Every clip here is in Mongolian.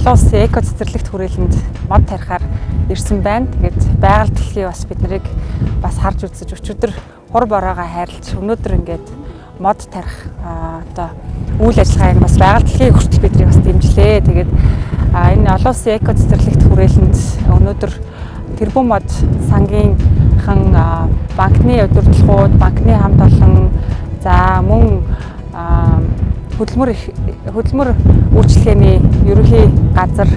олон улсын эко цэцэрлэгт хүрээлэнд мод тарихаар ирсэн байна. Тэгээд байгаль дэлхий бас бид нарыг бас харж үзэж өчигдөр хур бороогоо хайрлаж өнөөдөр ингээд мод тарих одоо үйл ажиллагааг бас байгаль дэлхий хүртэл бидний бас дэмжлээ. Тэгээд энэ олон улсын эко цэцэрлэгт хүрээлэнд өнөөдөр тэрбум мод сангийнхан банкны удирдлагууд, банкны хамт олон за мөн хөдөлмөр үйлчлэгээний ерөнхий газар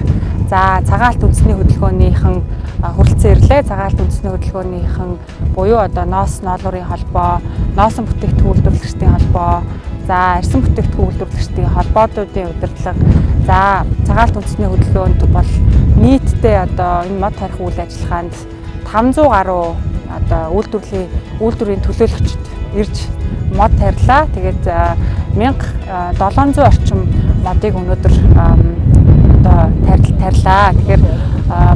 за цагаалт үндэсний хөдөлгөөнийхэн хүрэлцэн ирлээ. Цагаалт үндэсний хөдөлгөөнийхэн буюу одоо ноос ноолуурын холбоо, nooсон бүтээгдэхүүн үйлдвэрлэгчдийн холбоо, за арьсан бүтээгдэхүүн үйлдвэрлэгчдийн холбоодуудын удирдлага, за цагаалт үндэсний хөдөлгөөнд бол нийтдээ одоо энэ мод тарих үйл ажиллагаанд 500 гаруй одоо үйлдвэрийн төлөөлөгчд ирж мод тарилаа. Тэгээд 1700 орчим модыг өнөөдөр одоо тарилаа. Тэгэхээр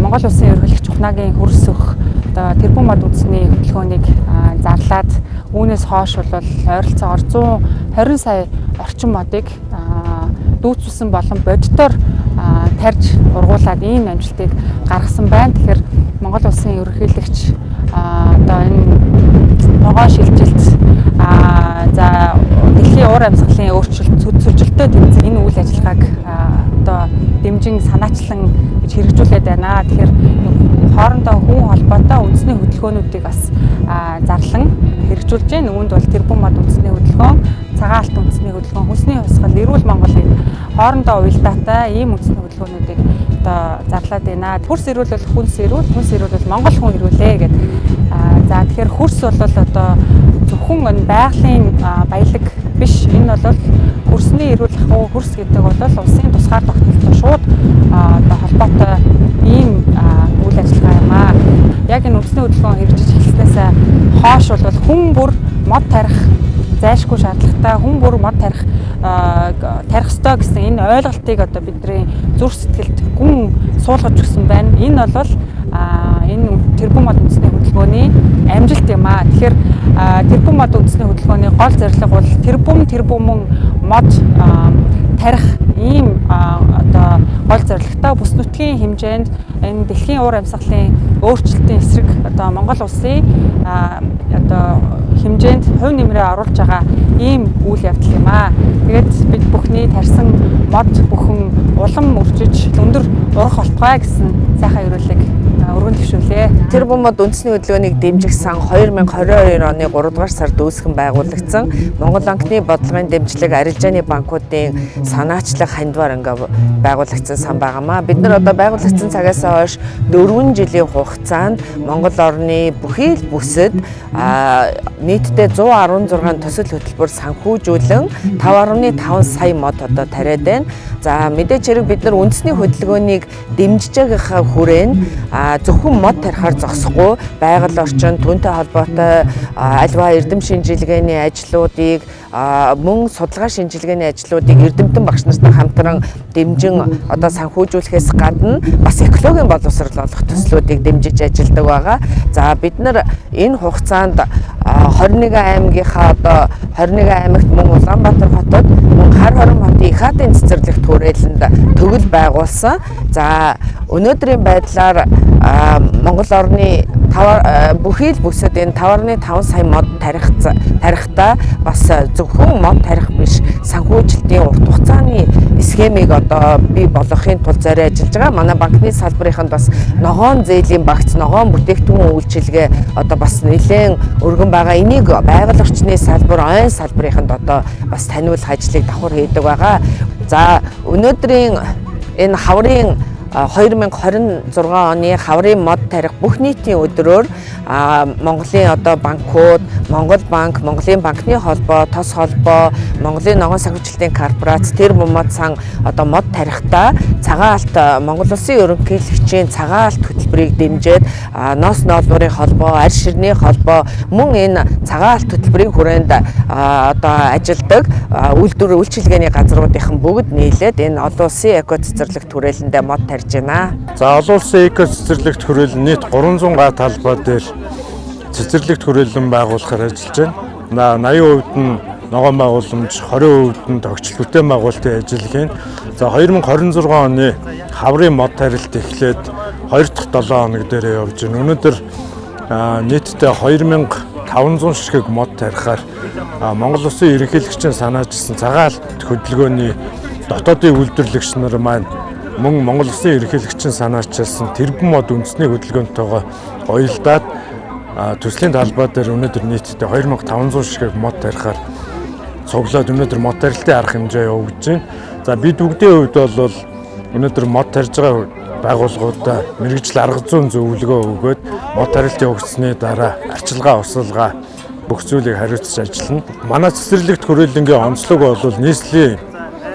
Монгол улсын ерөнхийлөгч Ухнагийн хөрс өх одоо тэрбум мод үндэсний хөдөлгөөнийг зарлаад үүнээс хойш бол ойролцоогоор 120 сая орчим модыг дүүцүүлсэн болон бодитоор тарьж ургуулад ийм амжилтыг гаргасан байна. Тэгэхээр Монгол улсын ерөнхийлөгч одоо энэ ногоон шилжилт за дэлхийн уур амьсгалын өөрчлөлтөд тэмцэх энэ үйл ажиллагааг одоо дэмжин санаачлан гэж хэрэгжүүлээд байна. Тэгэхээр хоорондоо хүн холбоотой үндэсний хөдөлгөөнүүдийг бас зарлан хэрэгжүүлж байна. Үүнд бол тэрбум мод үндэсний хөдөлгөөн, цагаалт үндэсний хөдөлгөөн, хүнсний хувьсгал, эрүүл Монголын хоорондоо уялдаатай ийм үндэсний хөдөлгөөнүүдийг одоо зарлаад байна. Хөрс эрүүл бол хүнс эрүүл бол Монгол хүн эрүүлээ гэдэг. За тэгэхээр хөрс бол одоо зөвхөн байгалийн баялаг биш. Энэ бол хөрсний эрүүл ахуй хөрс гэдэг бол улсын тусгаар тогтнолтой шууд одоо холбоотой ийм үйл ажиллагаа юм аа. Яг энэ үндэсний хөдөлгөөн хэрэгжиж эхэлснээс хойш бол хүн бүр мод тарих зайлшгүй шаардлагатай, хүн бүр мод тарих ёстой гэсэн энэ ойлголтыг одоо бидний зүрх сэтгэлд гүн суулгаж өгсөн байна. Энэ бол энэ тэрбум мод үндэсний хөдөлгөөний амжилт юм аа. Тэгэхээр тэрбум мод үндэсний хөдөлгөөний гол зорилго бол тэрбумэн мод тарих ийм одоо гол зорилготой бүс нутгийн хэмжээнд энэ дэлхийн уур амьсгалын өөрчлөлтийн эсрэг одоо Монгол улсын одоо хэмжээнд хувь нэмрээ оруулж байгаа ийм үйл явдал юм аа. Тэгээд бид бүхний тарьсан мод бүхэн улам өрчөж өндөр урах болтугай гэсэн сайхан ерөөлийг өргөн төвшүүлээ. Тэрбум мод үндэсний хөдөлгөөнийг дэмжих сан 2022 оны 3 дугаар сард үүсгэн байгуулагдсан Монгол банкны бодлогын дэмжлэг арилжааны банкуудын санаачлах хандвар ингээ байгуулагдсан сан байнамаа. Бид нар одоо байгуулагдсан цагаас хойш 4 жилийн хугацаанд Монгол орны бүхий л бүсэд нийтдээ 116 төсөл хөтөлбөр санхүүжүүлэн 5.5 сая мод одоо тариад байна. За мэдээч хэрэг бид нар үндэсний хөдөлгөөнийг дэмжиж байгаа хүрээнд зөвхөн мод тарихаар зогсохгүй байгаль орчин түүнтэй холбоотой альва эрдэм шинжилгээний ажлуудыг мөн судалгаа шинжилгээний ажлуудыг эрдэмтэн багш нартай хамтран дэмжин одоо санхүүжүүлэхээс гадна бас экологийн боловсрол олох төслүүдийг дэмжиж ажилладаг байгаа. За бид нар энэ хугацаанд 21 аймгийнхаа одоо 21 аймагт мөн Улаанбаатар хотод мөн Хар хором хотын ИХАТ-ын цэцэрлэгт хүрээлэнд төгөл байгуулсан. За өнөөдрийн байдлаар Монгол орны бүхий л бүсэд энэ 5.5 сая мод тарихтаа бас зөвхөн мод тарих биш санхүүжилтийн урт хугацааны схемийг одоо бий болгохын тулд зориулж ажиллаж байгаа. Манай банкны салбарынханд бас ногоон зээлийн багц, ногоон бүтээгдэхүүн үйлчилгээ одоо бас нэлээд өргөн байгаа. Энийг байгаль орчны салбар, ойн салбарынханд одоо бас таниулах ажлыг давхар хийдэг байгаа. За өнөөдрийн энэ хаврын 2026 оны хаврын мод тарих бүх нийтийн өдрөөр Монголын одоо банкуд, Монгол банк, Монголын банкны холбоо, тос холбоо, Монголын ногоон санхүүжилтийн корпорац, тэрбум мод сан одоо мод тарихтаа цагаалт Монгол улсын ерөнхийлөгчийн цагаалт хөтөлбөрийг дэмжиж ноос ноолуурын холбоо, арь ширний холбоо мөн энэ цагаалт хөтөлбөрийн хүрээнд одоо ажилдаг үйлчилгээний газруудынхан бүгд нийлээд энэ олон улсын эко цэцэрлэгт хүрээлэндээ мод тарьж байна. За олон улсын эко цэцэрлэгт хүрээлэн нийт 300 га талбай дээр цэцэрлэгт хүрээлэн байгуулахаар ажиллаж байна. 80% нь ногоон байгууламж 20% нь тогтчил бүтээн байгуулалтын ажил хийн. За 2026 оны хаврын мод тарилт эхлээд 2 дахь 7 хоног дээр явж байна. Өнөөдөр нийтдээ 2500 ширхэг мод тарихаар Монгол Улсын ерөнхийлөгчийн санаачилсан цагаан алт хөдөлгөөний дотоодын үйлдвэрлэгч нар маань мөн Монгол Улсын ерөнхийлөгчийн санаачилсан тэрбум мод үндэсний хөдөлгөөнтэйгээ уялдаад төслийн талбай дээр өнөөдөр нийтдээ 2500 ширхэг мод тарихаар цуглаад өнөөдөр мод тарилтын арга хэмжээ явуулж байна. За бид бүгдийн хувьд бол өнөөдөр мод тарьж байгаа байгууллагуудаа мэргэжил арга зүйн зөвлөгөө өгөөд мод тарилт явагдсны дараа арчилгаа усалгаа бүх зүйлийг хариуцж ажиллана. Манай цэцэрлэгт хүрээлэнгийн онцлог бол нийслэлийн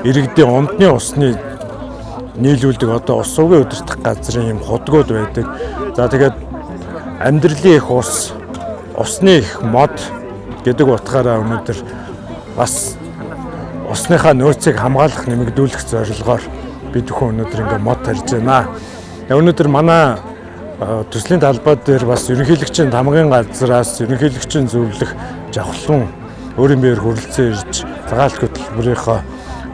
иргэдийн умдны усны нийлүүлдэг одоо ус сувгийн удирдах газрын юм худгууд байдаг. За тэгээд амьдралын их ус, усны их мод гэдэг утгаараа өнөөдөр бас усныхаа нөөцийг хамгаалах нэмэгдүүлэх зорилгоор бид бүхэн өнөөдөр ингээ мод тарьж байна. Өнөөдөр манай төслийн талбай дээр бас ерөнхийлөгчийн тамгын газраас ерөнхийлөгчийн зөвлөх жавхлан өөрийн биеэр хүрэлцэн ирж цагаалт хөтөлбөрийнхөө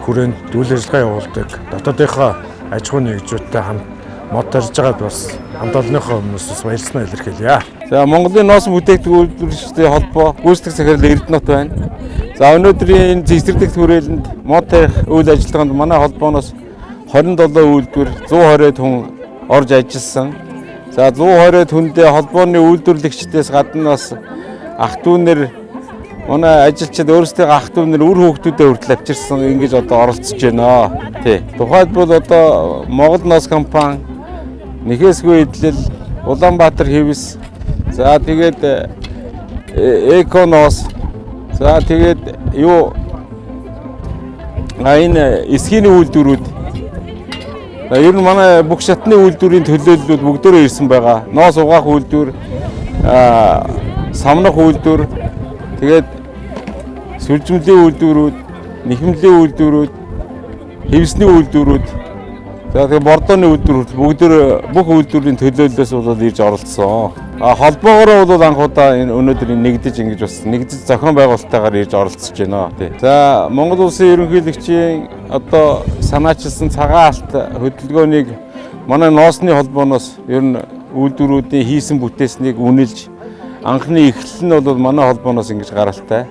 хүрээнд үйл ажиллагаа явуулдаг. Дотоодынхоо аж ахуйн нэгжүүдтэй хамт мод тарьж байгаад бас хамт олонныхоо өмнөөс бас баярлалаа илэрхийлье. За Монголын ноос бүтээгдэхүүн үйлдвэрлэгчдийн холбоо гүйцэтгэх захирал Эрдэнэт байна. За өнөөдрийн энэ цэцэрлэгт хүрээлэнд мод тарих үйл ажиллагаанд манай холбооноос 27 үйлдвэр 120 хүн орж ажилласан. За 120 хүндээ холбооны үйлдвэрлэгчдээс гадна бас ах дүүнэр манай ажилчид өөрсдөө ах дүүнэр үр хүүхдүүдэд хүртэл авчирсан ингэж одоо оролцож байна. Тий. Тухайлбал одоо Монгол ноос компани, Нэхэсгүй эдлэл, Улаанбаатар хэвс, за тэгээд Эконоос, за тэгээд энэ эсхийн үйлдвэрүүд ер нь манай бүх шатны үйлдвэрийн төлөөллүүд бүгдөө ирсэн байгаа. Ноос угаах үйлдвэр, самнах үйлдвэр, тэгээд сүлжмлийн үйлдвэрүүд, нэхэмлийн үйлдвэрүүд, хэвсний үйлдвэрүүд, за тэгээд бордооны үйлдвэрүүд бүх үйлдвэрийн төлөөллөөс бол ирж оролцсон. Холбоогоор бол анх удаа өнөөдөр нэгдэж ингэж бас нэгдэж зохион байгуулалттайгаар ирж оролцож байна. За Монгол Улсын ерөнхийлөгчийн одоо санаачилсан цагаан алт хөдөлгөөнийг манай ноосны холбооноос ер нь үйлдвэрүүдийн хийсэн бүтээснийг үнэлж анхны эхлэл нь бол манай холбооноос ингэж гаралтай.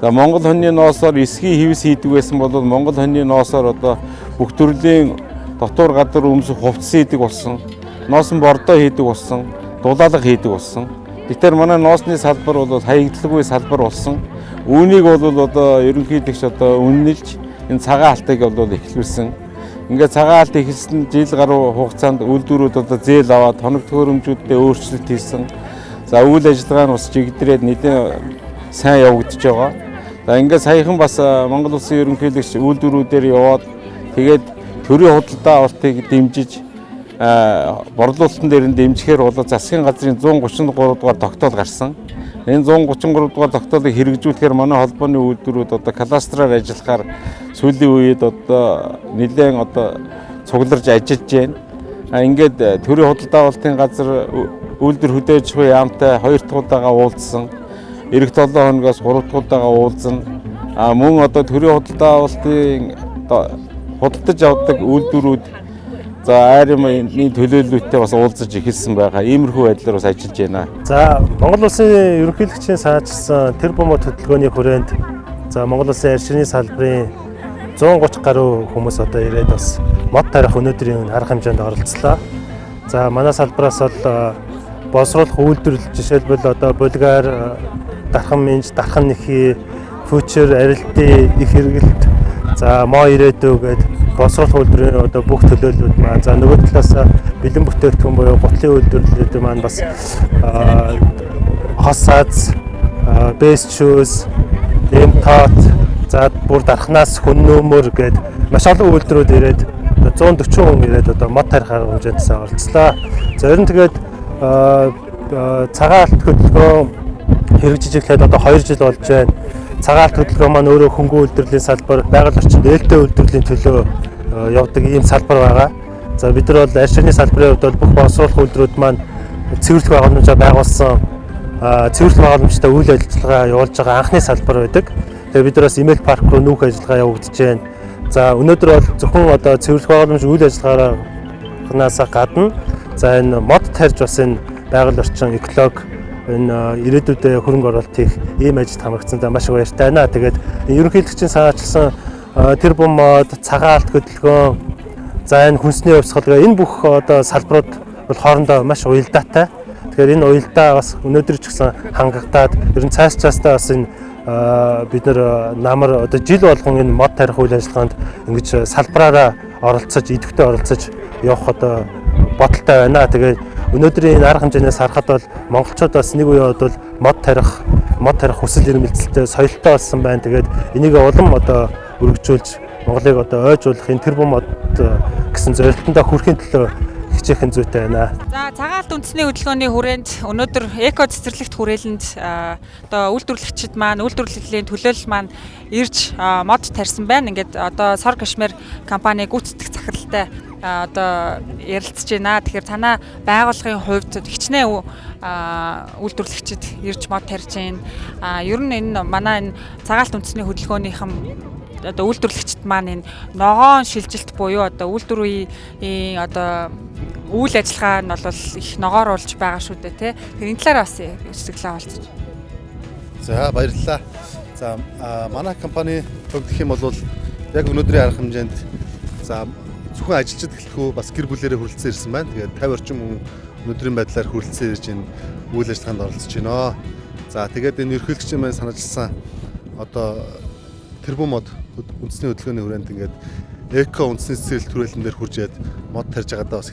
За Монгол хоньны ноосоор эсхий хэвс хийдэг байсан бол Монгол хоньны ноосоор одоо бүх төрлийн дотор гадар өмсөх хувцас хийдэг болсон. Ноос бордоо хийдэг болсон. Дулаалга хийдэг болсон. Тэгэхээр манай ноосны салбар бол хаягдлагүй салбар болсон. Үүнийг бол одоо ерөнхийлөгч одоо үнэлж энэ цагаан алтыг бол эхлүүлсэн. Ингээд цагаан алт эхэлсэн жил гаруй хугацаанд үйлдвэрүүд одоо зээл аваад хоног төхөөрөмжүүддээ өөрчлөлт хийсэн. За үйл ажиллагаа нь бас чигдрээд нэлээд сайн явагдаж байгаа. За ингээд саяхан бас Монгол Улсын ерөнхийлөгч үйлдвэрүүдээр яваад тэгээд төрийн худалдаа авалтыг дэмжиж борлуулалтын дээр нь дэмжихээр бол засгийн газрын 133 дугаар тогтоол гарсан. Энэ 133 дугаар тогтоолыг хэрэгжүүлэхээр манай холбооны үйлдвэрүүд одоо кластраар ажиллахаар сүүлийн үед одоо нэлээд одоо цугларж ажиллаж байна. Ингээд төрийн худалдаа авалтын газар үйлдвэр хөдөөж буй яамтай 2 дахь удаага уулзсан. Эх 7 хоногоос 3 дахь удаага уулзсан. Мөн одоо төрийн худалдаа авалтын худалдаж авдаг үйлдвэрүүд за айрмын төлөөллөлтөд бас уулзаж эхэлсэн байгаа. Иймэрхүү байдлаар бас ажиллаж байна. За Монгол Улсын ерөнхийлөгчийн санаачилсан тэрбум мод хөтөлбөрийн хүрээнд за Монгол Улсын арчирны салбарын 130 гаруй хүмүүс одоо ирээд бас мод тарих өнөөдрийн арга хэмжээнд оролцлоо. За манай салбараас бол боловсруулах үйлдвэрлэл жишээлбэл одоо Булгар, Дархан Минж, Дархан Нэхий, Фьючер, Арилтын их хэрэгэлт, за Мо ирээдүй гэдэг боловсруулах үйлдвэрийн одоо бүх төлөөллүүд маань за нөгөө талаас бэлэн бүтээгдэхүүн буюу гутлын үйлдвэрлэлүүд маань бас хосаац, бэст шүүс, эмтот, за бүр дархнаас хүн нөөмөр гээд маш олон үйлдвэрүүд ирээд 140 хүн ирээд одоо мод тарих арга хэмжээндээ оролцлоо. За ер нь тэгээд цагаан алт хөдөлгөөн хэрэгжиж эхлээд одоо 2 жил болж байна. Цагаан алт хөдөлгөөн маань өөрөө хөнгөн үйлдвэрлэлийн салбар, байгаль орчинд ээлтэй үйлдвэрлэлийн төлөө явдаг ийм салбар байгаа. За бид нар бол арчирны салбарын хувьд бол бүх боловсруулах үйлдвэрүүд маань цэвэрлэх байгууламжаа байгуулсан цэвэрлэх байгууламжтай үйл ажиллагаа явуулж байгаа анхны салбар байдаг. Тэгээ бид нараас Имэл парк руу нүүх ажиллагаа явагдаж байна. За өнөөдөр бол зөвхөн одоо цэвэрлэх байгууламж үйл ажиллагаараас гадна за энэ мод тарьж бас энэ байгаль орчин экологи энэ ирээдүйдээ хөрөнгө оруулалт хийх ийм ажилд хамрагдсандаа маш их баяртай байна. Тэгээд ерөнхийлөгчийн санаачилсан тэр бум мод, цагаан алт хөдөлгөөн, за энэ хүнсний хувьсгал энэ бүх одоо салбарууд бол хоорондоо маш уялдаатай. Тэгэхээр энэ уялдаа бас өнөөдөр ч гэсэн хангагдаад ер нь цаашдаа бас энэ бид нар намар одоо жил болгон энэ мод тарих үйл ажиллагаанд ингэж салбараараа оролцож, идэвхтэй оролцож явах одоо бодолтой байна. Тэгээд өнөөдрийн энэ арга хэмжээнээс харахад бол монголчууд бас нэг үе бол мод тарих хүсэл эрмэлзэлтэй соёлтой болсон байна. Тэгээд энийг улам одоо өргөжүүлж Монголыг одоо ойжуулах энэ тэр бум мод гэсэн зорилтондоо хүрэхин төлөө хичээхэн зүйтэй байна. За цагаалт үндэсний хөдөлгөөний хүрээнд өнөөдөр эко цэцэрлэгт хүрээлэнд одоо үйлдвэрлэгчид маань үйлдвэрлэлийн төлөөлөл маань ирж мод тарьсан байна. Ингээд одоо Сор Кашмир компани гүйцэтгэх захиралтай одоо ярилцж байна. Тэгэхээр танаа байгууллагын хувьд хичнээн үйлдвэрлэгчид ирж мод тарьж байна. Ер нь энэ манай энэ цагаалт үндэсний хөдөлгөөнийхэн одоо үйлдвэрлэгчид маань энэ ногоон шилжилт буюу одоо үйлдвэрийн одоо үйл ажиллагаа нь бол их ногооруулж байгаа шүү дээ тий. Тэгэхээр энэ талаар бас хэсэглээ болцож. За баярлалаа. За манай компани төгдөх юм бол яг өнөөдрийн арга хэмжээнд за зөвхөн ажилчид гэлтгүү бас гэр бүлээрээ хүрэлцэн ирсэн байна. Тэгээд 50 орчим хүн өнөөдрийн байдлаар хүрэлцэн ирж энэ үйл ажиллагаанд оролцож байна. За тэгээд энэ ерөнхийлөгчийн маань санаачилсан одоо тэр бум мод үндэсний хөдөлгөөний хүрээнд ингээд эко үндэсний цэцэрлэгт хүрээлэн дээр хурж яд мод тарьж байгаадаа бас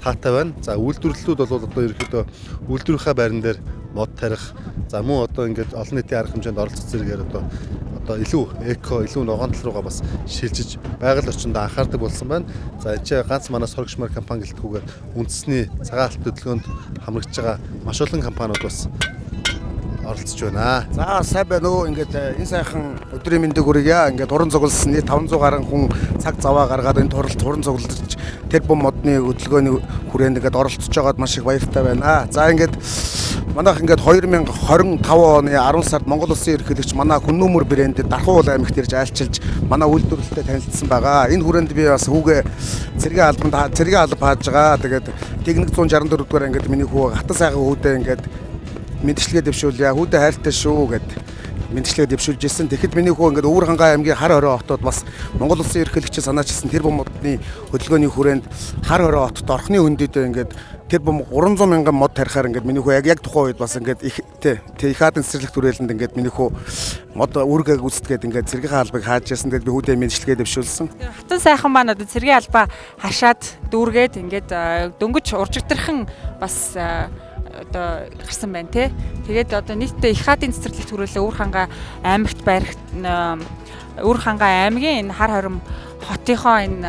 таатай байна. За үйлдвэрлэлүүд бол одоо ерөнхийдөө үйлдвэрийнхаа байран дээр мод тарих, за мөн одоо ингээд олон нийтийн арга хэмжээнд оролцох зэрэгээр одоо илүү эко, илүү ногоон тал руугаа бас шилжиж байгаль орчинд анхаардаг болсон байна. За энэ ч ганц манай Сор Кашмир компани гэлтгүүгээр үндэсний цагаан алт хөдөлгөөнд хамрагдж байгаа маш олон компаниуд бас оролцож байна. За сайн байна уу. Ингээд энэ сайхан өдрийн мэндийг хүргье. Ингээд уран зугалсан нийт 500 гаруй хүн цаг заваа гаргаад энэ туралд уран зугалж тэр бум модны хөдөлгөөний хүрээнд ингээд оролцож байгаад маш их баяртай байна. За ингээд манайх ингээд 2025 оны 10 сард Монгол Улсын ерөнхийлөгч манай Хүннүмөр брэндд Дархуул аймагт ирж айлчилж манай үйлдвэрлэлтэд танилцсан байгаа. Энэ хүрээнд би бас хүүгээ цэргийн албанд хааж байгаа. Тэгээд техник 164 дугаар ингээд миний хүү хатан сайхан хүүдээ ингээд мэдчилгээ дэвшүүлье. Хүүдээ хайртай шүү гэд мэдчилгээ дэвшүүлж ирсэн. Тэгэхэд миний хүү ингээд Өвөр хангай аймгийн Хар хорой хотод бас Монгол Улсын ерөнхийлөгчийн санаачилсан тэр бум модны хөдөлгөөний хүрээнд Хар хорой хотод орхны хөндөдөө ингээд тэр бум 300 мянган мод тарихаар ингээд миний хүү яг тухайн үед бас ингээд их хаадан цэцэрлэгт хүрээлэнд ингээд миний хүү мод үүргээ гүйцэтгээд ингээд цэргийн албыг хааж яасан. Тэгээд би хүүдээ мэдчилгээ дэвшүүлсэн. Хатан сайхан маань одоо цэргийн албаа хашаад дүүргээд ингээд дөнгөж уржигдэрхэн бас одоо гарсан байна тий. Тэгээд одоо нийтдээ их хаадын цэцэрлэгт хүрээлээ Өвөр хангай аймагт байрах Өвөр хангай аймгийн энэ Хар хором хотынхоо энэ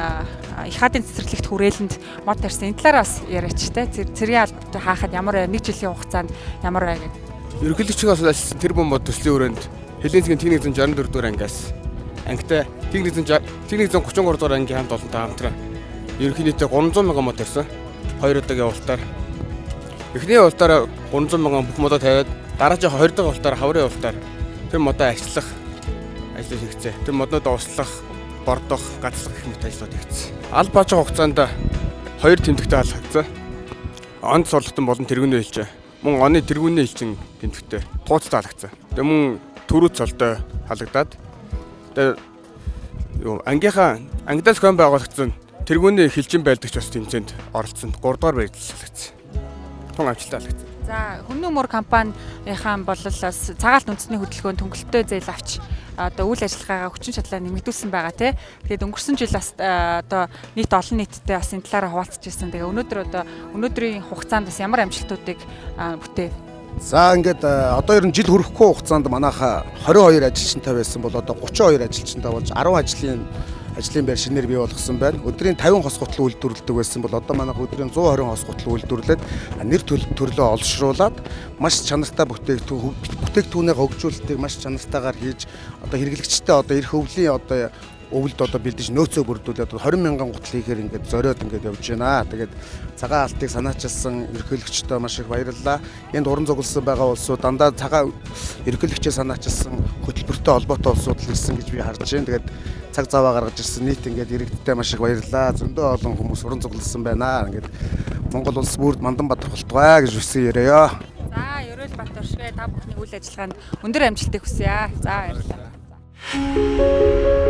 их хаадын цэцэрлэгт хүрээлэнд мод тарьсан. Энэ талаар бас яриач тий. Цэргийн албад хаахад ямар нэг жилийн хугацаанд ямар вэ гэдэг. Ерөнхийлөгчөөс ажилласан тэр бум мод төслийн хүрээнд Хэлийн цэгийн техник 164 дугаар ангиас ангитай техник 133 дугаар ангийн хамт олонтой хамтран ерөнхий нийтээ 300 мянган мод тарьсан. Хоёр удаагийн уртаар эхний уртаар 300 мянган бүх модоо тавиад дараагийн 2 дахь уртаар хаврын уртаар тэр модоо ажиллах ажил хийгцээ. Тэр моднуудаа услах, бордох, гацлах гэх мэт ажлууд хийгцээ. Аль баажиг хугацаанд 2 тэмдэгтэй халагдсан. Онд сурлахтан болон тэргүүнээ хэлжээ. Мөн оны тэргүүнээ хэлсэн тэмдэгтэй тууцтай халагдсан. Тэгээ мөн төрүүц цолтой халагдаад тэгээ ангидаас хон байгуулагдсан тэргүүнээ хэлжин байлдагч бас тэмцээнд оролцсон 3 дугаар байрлал халагдсан. Тун амжилттай халагдсан. За Хүннүмөр компанийнхаа бол цагаалт үндэсний хөдөлгөөнд төнгөлтөө зээл авч одоо үйл ажиллагаагаа хүчин чадлаа нэмэгдүүлсэн байгаа тий. Тэгээд өнгөрсөн жил бас одоо нийт олон нийттэй бас энэ талаараа хуваалцаж ирсэн. Тэгээ өнөөдрийн хугацаанд бас ямар амжилтуудыг бүтээв. За ингээд одоо ер нь жил хүрэхгүй хугацаанд манайха 22 ажилчинтай байсан бол одоо 32 ажилчинтай болж 10 ажлын байр шинээр бий болгосон байна. Өдрийн 50 хос гутал үйлдвэрлэдэг байсан бол одоо манайх өдрийн 120 хос гутал үйлдвэрлээд нэр төрлөө олшруулад маш чанартай бүтээгдэхүүнээ хөгжүүлэлтийг маш чанартайгаар хийж одоо хэрэглэгчтэй одоо эрх өвлийн одоо өвөлд одоо бэлдэж нөөцөө бүрдүүлээд 20 мянган гутал хийхээр ингээд зориод ингээд явж байна. Тэгээд цагаан алтыг санаачилсан ерөнхийлөгчдөө маш их баярлалаа. Энд уран зохиолсон байгаа улсууд дандаа цагаан ерөнхийлөгчөө санаачилсан хөтөлбөртэй холбоотой улсууд л ирсэн гэж би харж байна. Тэгээд цаг зав гаргаж ирсэн нийт ингээд иргэдтэй маш их баярлалаа. Зөндөө олон хүмүүс уран зохиолсон байна. Ингээд Монгол улс бүрд мандан бадархалтгай гэж үсэн яриа. За, Ерөөл Бат оршихуй та бүхний үйл ажиллагаанд өндөр амжилтыг хүсье. За, баярлалаа.